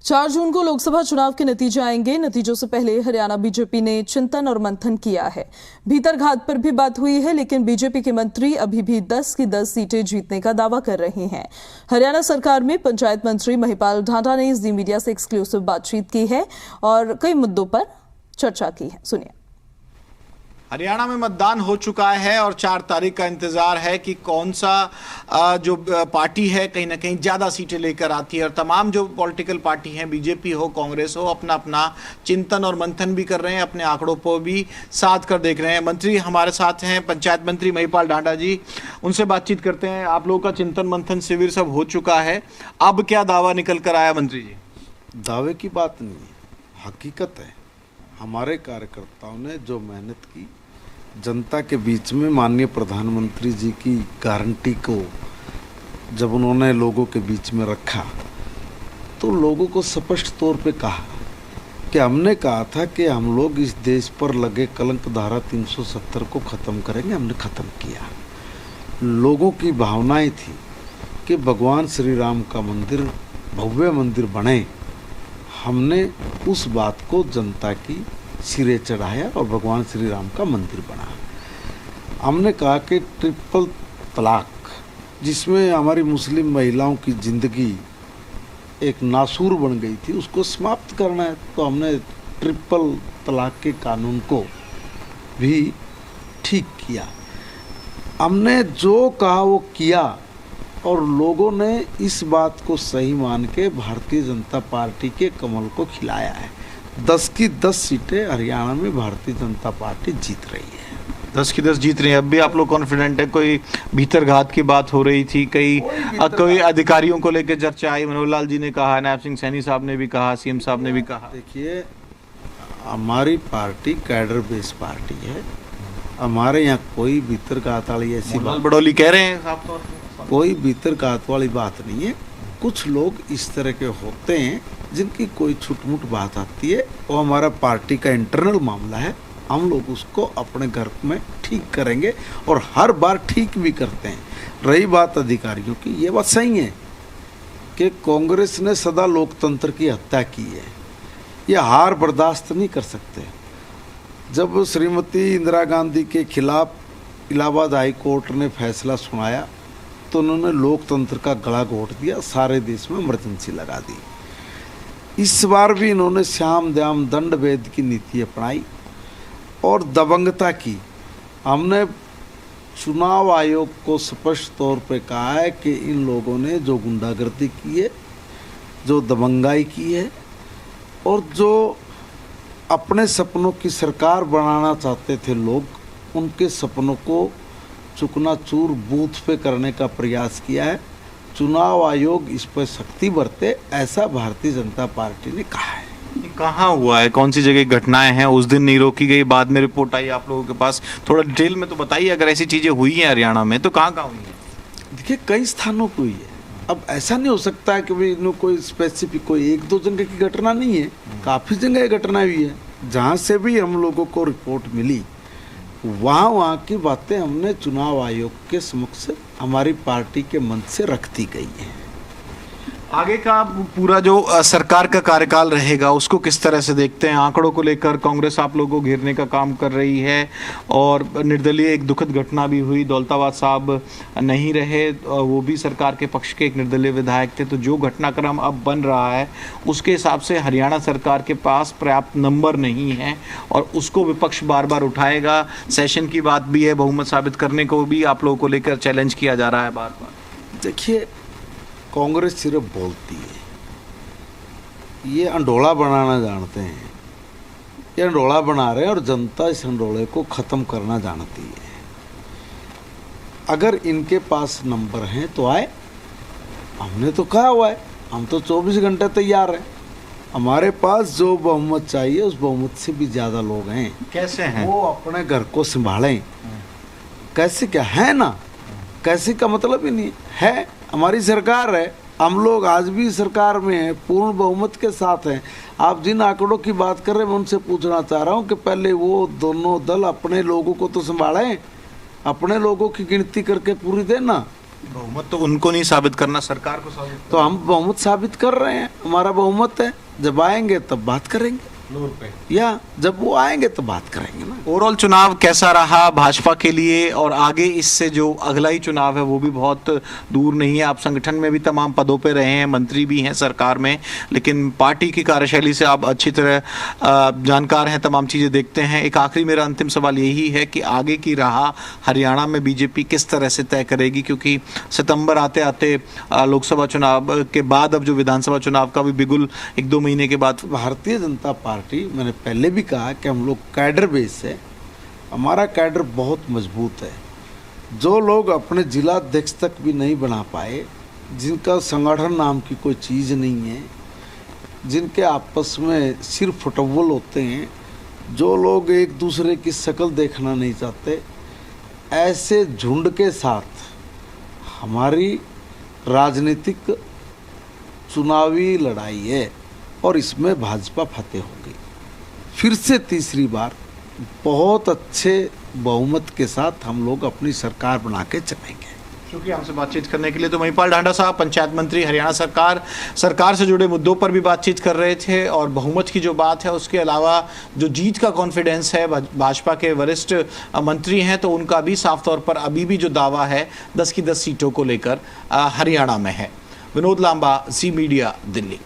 4 जून को लोकसभा चुनाव के नतीजे आएंगे। नतीजों से पहले हरियाणा बीजेपी ने चिंतन और मंथन किया है। भीतरघात पर भी बात हुई है, लेकिन बीजेपी के मंत्री अभी भी 10 की 10 सीटें जीतने का दावा कर रहे हैं। हरियाणा सरकार में पंचायत मंत्री महिपाल ढांडा ने जी मीडिया से एक्सक्लूसिव बातचीत की है और कई मुद्दों पर चर्चा की है। सुनिए। हरियाणा में मतदान हो चुका है और 4 तारीख का इंतजार है कि कौन सा जो पार्टी है कहीं ना कहीं ज़्यादा सीटें लेकर आती है। और तमाम जो पॉलिटिकल पार्टी हैं, बीजेपी हो कांग्रेस हो, अपना अपना चिंतन और मंथन भी कर रहे हैं, अपने आंकड़ों पर भी साध कर देख रहे हैं। मंत्री हमारे साथ हैं, पंचायत मंत्री महिपाल ढांडा जी, उनसे बातचीत करते हैं। आप लोगों का चिंतन मंथन शिविर सब हो चुका है, अब क्या दावा निकल कर आया मंत्री जी? दावे की बात नहीं है, हकीकत है। हमारे कार्यकर्ताओं ने जो मेहनत की, जनता के बीच में माननीय प्रधानमंत्री जी की गारंटी को जब उन्होंने लोगों के बीच में रखा तो लोगों को स्पष्ट तौर पे कहा कि हमने कहा था कि हम लोग इस देश पर लगे कलंक धारा 370 को ख़त्म करेंगे। हमने ख़त्म किया। लोगों की भावनाएं थी कि भगवान श्री राम का मंदिर भव्य मंदिर बने। हमने उस बात को जनता की सिरे चढ़ाया और भगवान श्री राम का मंदिर बना। हमने कहा कि ट्रिपल तलाक, जिसमें हमारी मुस्लिम महिलाओं की ज़िंदगी एक नासूर बन गई थी, उसको समाप्त करना है। तो हमने ट्रिपल तलाक के कानून को भी ठीक किया। हमने जो कहा वो किया और लोगों ने इस बात को सही मान के भारतीय जनता पार्टी के कमल को खिलाया है। 10 की 10 सीटें हरियाणा में भारतीय जनता पार्टी जीत रही है। 10 की 10 जीत रही है। अब भी आप लोग कॉन्फिडेंट है? कोई भीतरघात की बात हो रही थी, कोई अधिकारियों को लेकर चर्चा आई? मनोहर लाल जी ने कहा, नायब सिंह सैनी साहब ने भी कहा, सीएम साहब ने भी कहा। देखिए, हमारी पार्टी कैडर बेस पार्टी है। हमारे यहाँ कोई भीतरघात वाली ऐसी बात, बड़ौली कह रहे हैं साफ तौर पर, कोई भीतरघात वाली बात नहीं है। कुछ लोग इस तरह के होते हैं जिनकी कोई छुटमुट बात आती है, वो हमारा पार्टी का इंटरनल मामला है। हम लोग उसको अपने घर में ठीक करेंगे और हर बार ठीक भी करते हैं। रही बात अधिकारियों की, ये बात सही है कि कांग्रेस ने सदा लोकतंत्र की हत्या की है। ये हार बर्दाश्त नहीं कर सकते। जब श्रीमती इंदिरा गांधी के खिलाफ इलाहाबाद हाई कोर्ट ने फैसला सुनाया तो उन्होंने लोकतंत्र का गला घोट दिया, सारे देश में इमरजेंसी लगा दी। इस बार भी इन्होंने श्याम दाम दंड भेद की नीति अपनाई और दबंगता की। हमने चुनाव आयोग को स्पष्ट तौर पे कहा है कि इन लोगों ने जो गुंडागर्दी की है, जो दबंगाई की है और जो अपने सपनों की सरकार बनाना चाहते थे लोग, उनके सपनों को चुकनाचूर बूथ पे करने का प्रयास किया है। चुनाव आयोग इस पर सख्ती बरते, ऐसा भारतीय जनता पार्टी ने कहा है। कहाँ हुआ है, कौन सी जगह घटनाएं हैं? उस दिन नहीं रोकी गई, बाद में रिपोर्ट आई आप लोगों के पास, थोड़ा डिटेल में तो बताइए। अगर ऐसी चीजें हुई हैं हरियाणा में तो कहाँ हुई हैं? देखिए, कई स्थानों पर हुई है। अब ऐसा नहीं हो सकता है कि भाई कोई स्पेसिफिक कोई 1-2 जगह की घटना नहीं है, काफ़ी जगह घटना हुई है। जहाँ से भी हम लोगों को रिपोर्ट मिली वहाँ की बातें हमने चुनाव आयोग के समक्ष हमारी पार्टी के मंच से रख दी गई हैं। आगे का पूरा जो सरकार का कार्यकाल रहेगा उसको किस तरह से देखते हैं? आंकड़ों को लेकर कांग्रेस आप लोगों को घेरने का काम कर रही है और निर्दलीय एक दुखद घटना भी हुई, दौलताबाद साहब नहीं रहे, वो भी सरकार के पक्ष के एक निर्दलीय विधायक थे। तो जो घटनाक्रम अब बन रहा है उसके हिसाब से हरियाणा सरकार के पास पर्याप्त नंबर नहीं है और उसको विपक्ष बार बार उठाएगा। सेशन की बात भी है, बहुमत साबित करने को भी आप लोगों को लेकर चैलेंज किया जा रहा है बार बार। देखिए, कांग्रेस सिर्फ बोलती है, ये अंडोला बनाना जानते हैं। ये अंडोला बना रहे हैं और जनता इस अंडोले को ख़त्म करना जानती है। अगर इनके पास नंबर हैं तो आए, हमने तो कहा हुआ है, हम तो 24 घंटे तैयार हैं। हमारे पास जो बहुमत चाहिए उस बहुमत से भी ज़्यादा लोग हैं। कैसे हैं? वो अपने घर को संभालें। कैसे क्या है ना, कैसे का मतलब ही नहीं है। हमारी सरकार है, हम लोग आज भी सरकार में हैं, पूर्ण बहुमत के साथ हैं। आप जिन आंकड़ों की बात कर रहे हैं मैं उनसे पूछना चाह रहा हूं कि पहले वो दोनों दल अपने लोगों को तो संभालें, अपने लोगों की गिनती करके पूरी देना। बहुमत तो उनको नहीं साबित करना, सरकार को साबित तो हम बहुमत साबित कर रहे हैं, हमारा बहुमत है। जब आएंगे तब बात करेंगे, फ्लोर पे। या जब वो आएंगे तो बात करेंगे ना। ओवरऑल चुनाव कैसा रहा भाजपा के लिए, और आगे इससे जो अगला ही चुनाव है वो भी बहुत दूर नहीं है। आप संगठन में भी तमाम पदों पे रहे हैं, मंत्री भी हैं सरकार में, लेकिन पार्टी की कार्यशैली से आप अच्छी तरह जानकार हैं, तमाम चीज़ें देखते हैं। एक आखिरी मेरा अंतिम सवाल यही है कि आगे की राह हरियाणा में बीजेपी किस तरह से तय करेगी, क्योंकि सितंबर आते आते लोकसभा चुनाव के बाद अब जो विधानसभा चुनाव का भी बिगुल 1-2 महीने के बाद। भारतीय जनता पार्टी, मैंने पहले भी कहा कि हम लोग कैडर बेस है, हमारा कैडर बहुत मजबूत है। जो लोग अपने जिला अध्यक्ष तक भी नहीं बना पाए, जिनका संगठन नाम की कोई चीज़ नहीं है, जिनके आपस में सिर्फ फुटबॉल होते हैं, जो लोग एक दूसरे की शक्ल देखना नहीं चाहते, ऐसे झुंड के साथ हमारी राजनीतिक चुनावी लड़ाई है और इसमें भाजपा फतेह होगी। फिर से तीसरी बार बहुत अच्छे बहुमत के साथ हम लोग अपनी सरकार बना के चलेंगे। शुक्रिया हमसे बातचीत करने के लिए। तो महिपाल ढांडा साहब, पंचायत मंत्री हरियाणा सरकार से जुड़े मुद्दों पर भी बातचीत कर रहे थे, और बहुमत की जो बात है उसके अलावा जो जीत का कॉन्फिडेंस है, भाजपा के वरिष्ठ मंत्री हैं तो उनका भी साफ तौर पर अभी भी जो दावा है 10 की 10 सीटों को लेकर हरियाणा में है। विनोद लांबा, जी मीडिया, दिल्ली।